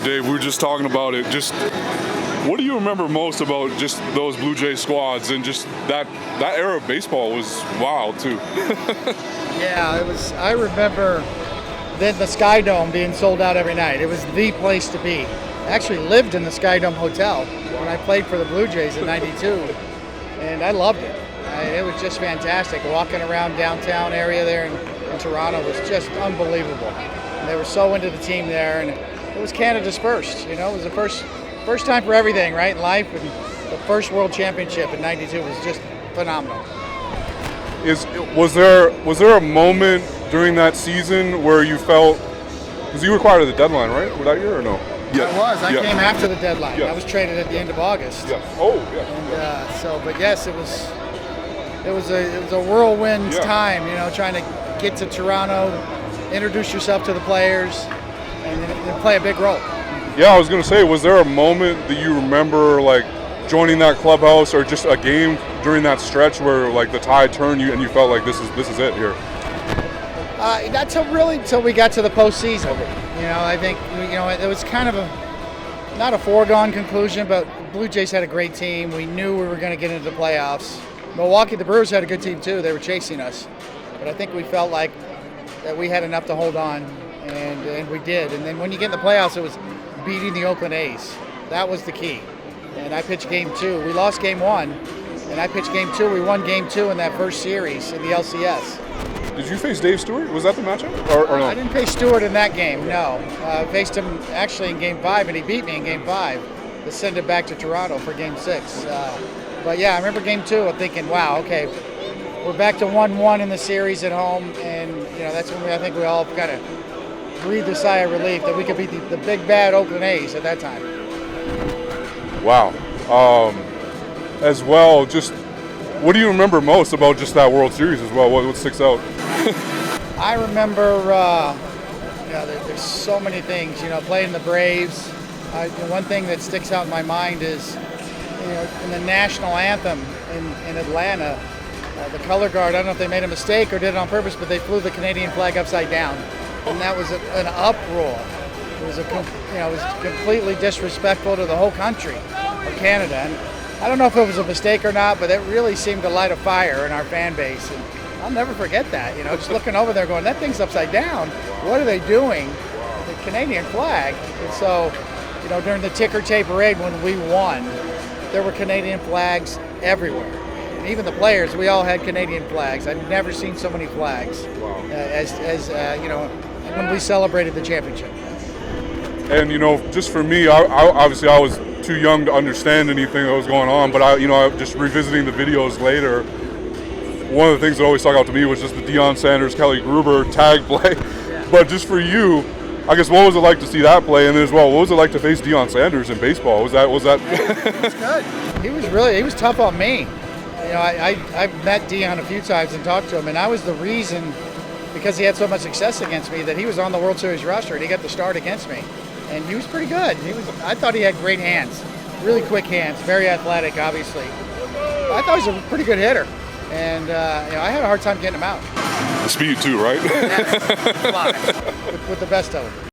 Dave, we were just talking about it. Just what do you remember most about just those Blue Jay squads and just that era of baseball was wild too. Yeah, it was. I remember then the Sky Dome being sold out every night. It was the place to be. I actually lived in the Sky Dome Hotel when I played for the Blue Jays in '92, and I loved it. It was just fantastic. Walking around downtown area there in Toronto was just unbelievable. And they were so into the team there, and it was Canada's first. It was the first time for everything, right, in life, and the first World Championship in '92 was just phenomenal. Was there a moment during that season where you felt, because you were quiet at the deadline, right, for that year or no? Yeah. I was. I came after the deadline. Yeah. I was traded at the end of August. Yeah. Oh, yeah. And but yes, it was a whirlwind time. Trying to get to Toronto, introduce yourself to the players, and then play a big role. Yeah, I was gonna say, was there a moment that you remember, like, joining that clubhouse or just a game during that stretch where, like, the tide turned you and you felt like this is it here? Not till we got to the postseason. I think it was kind of not a foregone conclusion, but Blue Jays had a great team. We knew we were going to get into the playoffs. Milwaukee, the Brewers had a good team too. They were chasing us, but I think we felt like that we had enough to hold on, and we did. And then when you get in the playoffs, it was beating the Oakland A's. That was the key. And I pitched game 2. We lost game 1, and I pitched game 2. We won game 2 in that first series in the LCS. Did you face Dave Stewart? Was that the matchup? Or no? I didn't face Stewart in that game, no. I faced him actually in game 5, and he beat me in game 5 to send it back to Toronto for game 6. But yeah, I remember game 2, I'm thinking, wow, okay, we're back to 1-1 in the series at home, and that's when I think we all kind of breathed a sigh of relief that we could beat the big bad Oakland A's at that time. Wow. As well, just what do you remember most about just that World Series as well? What sticks out? I remember, there's so many things. Playing the Braves. One thing that sticks out in my mind is, in the national anthem in Atlanta, the color guard. I don't know if they made a mistake or did it on purpose, but they flew the Canadian flag upside down, and that was an uproar. It was it was completely disrespectful to the whole country of Canada. And I don't know if it was a mistake or not, but it really seemed to light a fire in our fan base. And I'll never forget that. Just looking over there, going, that thing's upside down. What are they doing? The Canadian flag. And so, during the ticker tape parade when we won, there were Canadian flags everywhere. And even the players, we all had Canadian flags. I've never seen so many flags as when we celebrated the championship. And just for me, I obviously I was too young to understand anything that was going on, but I just revisiting the videos later, one of the things that always stuck out to me was just the Deion Sanders, Kelly Gruber tag play. Yeah. But just for you, I guess, what was it like to see that play? And then as well, what was it like to face Deion Sanders in baseball? Was that? He was good. He was tough on me. I've met Deion a few times and talked to him, and I was the reason, because he had so much success against me, that he was on the World Series roster and he got the start against me. And he was pretty good. I thought he had great hands, really quick hands, very athletic, obviously. I thought he was a pretty good hitter, and I had a hard time getting him out. Speed too, right? Yes, with the best of them.